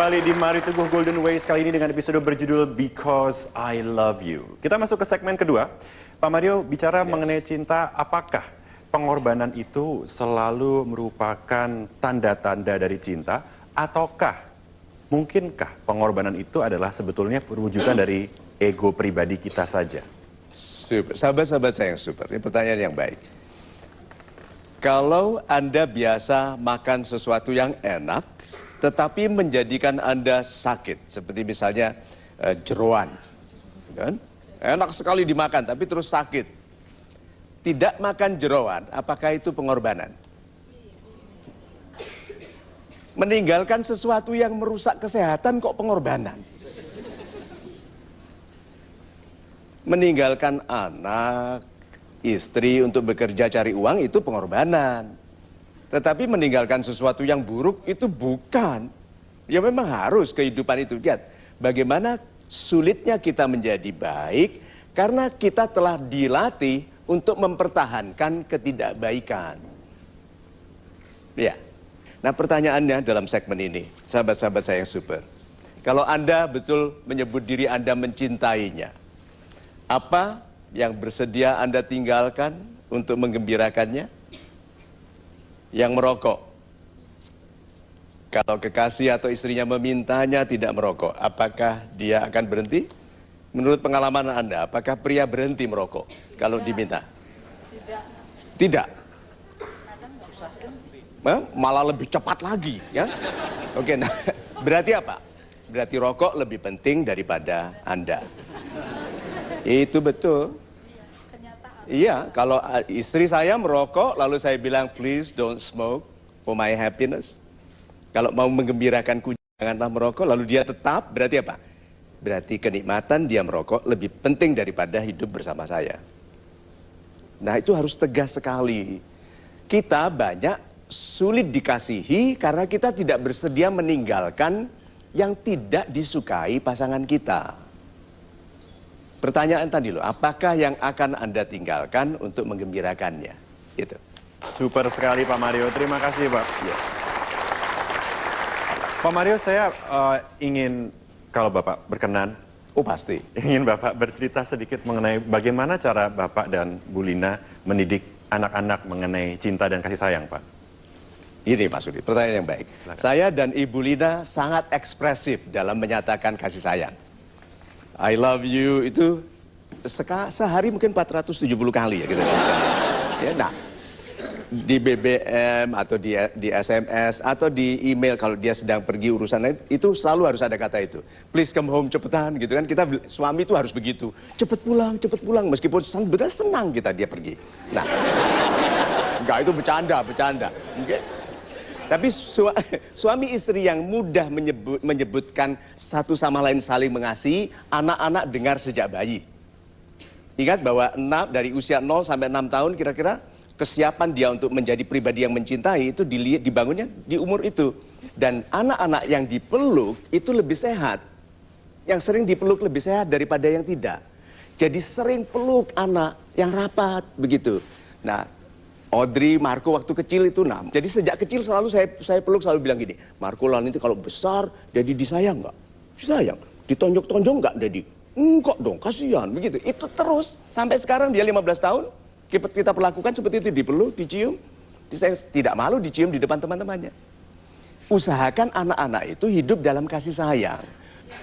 Kembali di Mari Teguh Golden Ways kali ini dengan episode berjudul Because I Love You. Kita masuk ke segmen kedua. Pak Mario bicara mengenai cinta, apakah pengorbanan itu selalu merupakan tanda-tanda dari cinta? Ataukah, mungkinkah pengorbanan itu adalah sebetulnya perwujudan dari ego pribadi kita saja? Super. Sahabat-sahabat saya yang super, ini pertanyaan yang baik. Kalau Anda biasa makan sesuatu yang enak, tetapi menjadikan Anda sakit, seperti misalnya jeroan, kan? Enak sekali dimakan, tapi terus sakit. Tidak makan jeroan, apakah itu pengorbanan? Meninggalkan sesuatu yang merusak kesehatan kok pengorbanan? Meninggalkan anak, istri untuk bekerja cari uang itu pengorbanan. Tetapi meninggalkan sesuatu yang buruk itu bukan. Ya memang harus kehidupan itu. Lihat bagaimana sulitnya kita menjadi baik karena kita telah dilatih untuk mempertahankan ketidakbaikan. Ya. Nah pertanyaannya dalam segmen ini, sahabat-sahabat saya yang super. Kalau Anda betul menyebut diri Anda mencintainya, apa yang bersedia Anda tinggalkan untuk menggembirakannya? Yang merokok. Kalau kekasih atau istrinya memintanya tidak merokok, apakah dia akan berhenti? Menurut pengalaman Anda, apakah pria berhenti merokok kalau diminta? Tidak. Malah lebih cepat lagi, ya? Oke, nah, berarti apa? Berarti rokok lebih penting daripada Anda. Itu betul. Iya, kalau istri saya merokok, lalu saya bilang, please don't smoke for my happiness. Kalau mau menggembirakanku, janganlah merokok, lalu dia tetap, berarti apa? Berarti kenikmatan dia merokok lebih penting daripada hidup bersama saya. Nah, itu harus tegas sekali. Kita banyak sulit dikasihi karena kita tidak bersedia meninggalkan yang tidak disukai pasangan kita. Pertanyaan tadi loh, apakah yang akan Anda tinggalkan untuk menggembirakannya? Gitu. Super sekali Pak Mario, terima kasih Pak. Ya. Pak Mario, saya ingin, kalau Bapak berkenan, Oh pasti. ingin Bapak bercerita sedikit mengenai bagaimana cara Bapak dan Bu Lina mendidik anak-anak mengenai cinta dan kasih sayang, Pak. Ini Mas Udi, pertanyaan yang baik. Silakan. Saya dan Ibu Lina sangat ekspresif dalam menyatakan kasih sayang. I love you itu sehari mungkin 470 kali ya kita. Ya, nah, di BBM atau di SMS atau di email kalau dia sedang pergi urusan lain itu selalu harus ada kata itu. Please come home cepetan gitu kan. Kita suami itu harus begitu. Cepet pulang meskipun betul senang kita dia pergi. Nah, enggak itu bercanda. Okay? Tapi suami istri yang mudah menyebutkan satu sama lain saling mengasihi, anak-anak dengar sejak bayi. Ingat bahwa dari usia 0 sampai 6 tahun kira-kira kesiapan dia untuk menjadi pribadi yang mencintai itu dibangunnya di umur itu. Dan anak-anak yang dipeluk itu lebih sehat. Yang sering dipeluk lebih sehat daripada yang tidak. Jadi sering peluk anak yang rapat begitu. Nah, Audrey, Marco waktu kecil itu, nah, jadi sejak kecil selalu saya peluk selalu bilang gini, Marco lah nanti kalau besar, Daddy disayang nggak? Disayang. Ditonjok-tonjok nggak, Daddy? Enggak dong, kasihan, begitu. Itu terus, sampai sekarang dia 15 tahun, kita perlakukan seperti itu, dipeluk, dicium, saya tidak malu dicium di depan teman-temannya. Usahakan anak-anak itu hidup dalam kasih sayang.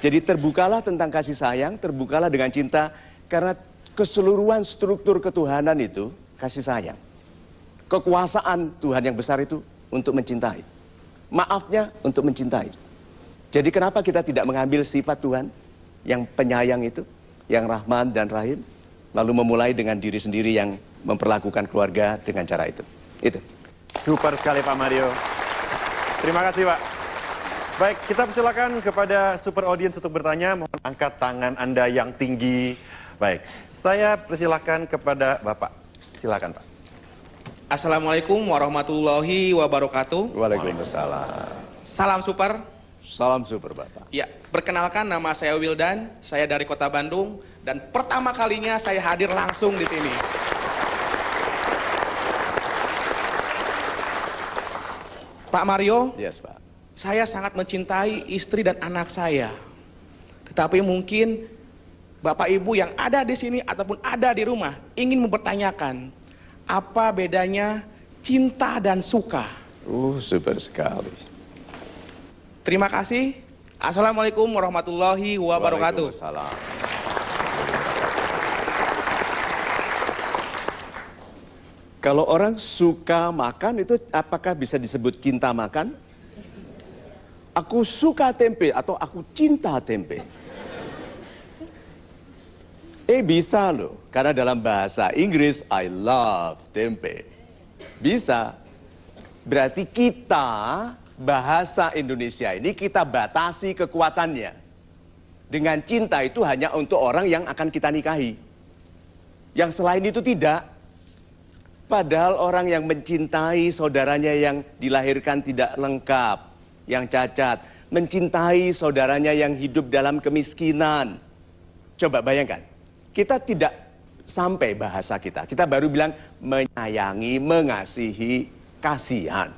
Jadi terbukalah tentang kasih sayang, terbukalah dengan cinta, karena keseluruhan struktur ketuhanan itu kasih sayang. Kekuasaan Tuhan yang besar itu untuk mencintai. Maafnya untuk mencintai. Jadi kenapa kita tidak mengambil sifat Tuhan yang penyayang itu, yang Rahman dan Rahim, lalu memulai dengan diri sendiri yang memperlakukan keluarga dengan cara itu. Itu. Super sekali Pak Mario. Terima kasih Pak. Baik, kita persilakan kepada super audience untuk bertanya. Mohon angkat tangan Anda yang tinggi. Baik, saya persilakan kepada Bapak. Silakan Pak. Assalamualaikum warahmatullahi wabarakatuh. Waalaikumsalam. Salam super. Salam super Bapak. Ya, perkenalkan nama saya Wildan, saya dari Kota Bandung dan pertama kalinya saya hadir langsung di sini. Pak Mario, Yes Pak. saya sangat mencintai istri dan anak saya. Tetapi mungkin Bapak Ibu yang ada di sini ataupun ada di rumah ingin mempertanyakan, apa bedanya cinta dan suka? Super sekali. Terima kasih. Assalamualaikum warahmatullahi wabarakatuh. Waalaikumsalam. Kalau orang suka makan itu apakah bisa disebut cinta makan? Aku suka tempe atau aku cinta tempe? Bisa loh, karena dalam bahasa Inggris I love tempe. Bisa. Berarti kita bahasa Indonesia ini kita batasi kekuatannya. Dengan cinta itu hanya untuk orang yang akan kita nikahi. Yang selain itu tidak. Padahal orang yang mencintai saudaranya yang dilahirkan tidak lengkap, yang cacat, mencintai saudaranya yang hidup dalam kemiskinan. Coba bayangkan. Kita tidak sampai bahasa kita. Kita baru bilang menyayangi, mengasihi, kasihan.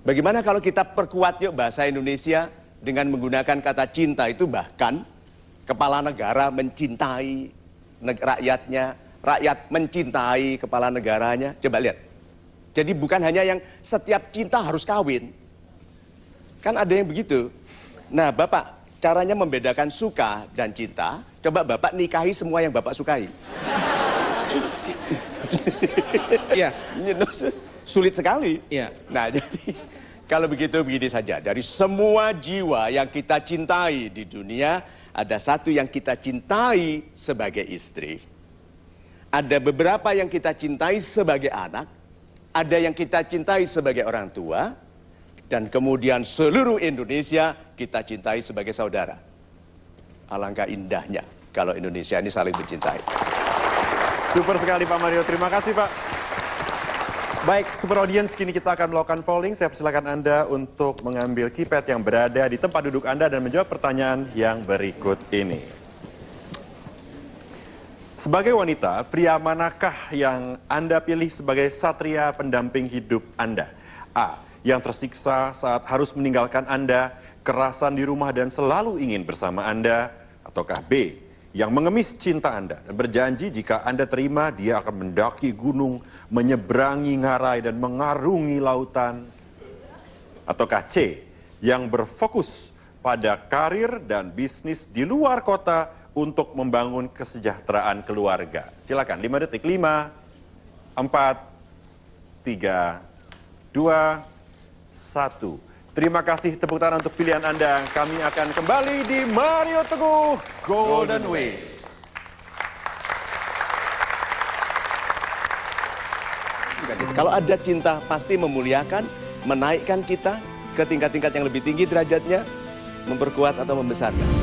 Bagaimana kalau kita perkuat yuk bahasa Indonesia dengan menggunakan kata cinta itu, bahkan kepala negara mencintai rakyatnya, rakyat mencintai kepala negaranya. Coba lihat. Jadi bukan hanya yang setiap cinta harus kawin. Kan ada yang begitu. Nah, Bapak, caranya membedakan suka dan cinta, coba Bapak nikahi semua yang Bapak sukai. Iya. Sulit sekali. Iya. Nah, jadi kalau begitu begini saja. Dari semua jiwa yang kita cintai di dunia, ada satu yang kita cintai sebagai istri. Ada beberapa yang kita cintai sebagai anak. Ada yang kita cintai sebagai orang tua. Dan kemudian seluruh Indonesia kita cintai sebagai saudara. Alangkah indahnya kalau Indonesia ini saling mencintai. Super sekali Pak Mario, terima kasih Pak. Baik, Super Audience, kini kita akan melakukan polling. Saya persilakan Anda untuk mengambil keypad yang berada di tempat duduk Anda dan menjawab pertanyaan yang berikut ini. Sebagai wanita, pria manakah yang Anda pilih sebagai satria pendamping hidup Anda? A. Yang tersiksa saat harus meninggalkan Anda, kerasan di rumah dan selalu ingin bersama Anda? Ataukah B, yang mengemis cinta Anda dan berjanji jika Anda terima, dia akan mendaki gunung, menyeberangi ngarai dan mengarungi lautan? Ataukah C, yang berfokus pada karir dan bisnis di luar kota untuk membangun kesejahteraan keluarga? Silakan, 5 detik, 5, 4, 3, 2, 1. Terima kasih, tepuk tangan untuk pilihan Anda. Kami akan kembali di Mario Teguh Golden Ways. Kalau ada cinta pasti memuliakan, menaikkan kita ke tingkat-tingkat yang lebih tinggi derajatnya, memperkuat atau membesarkan.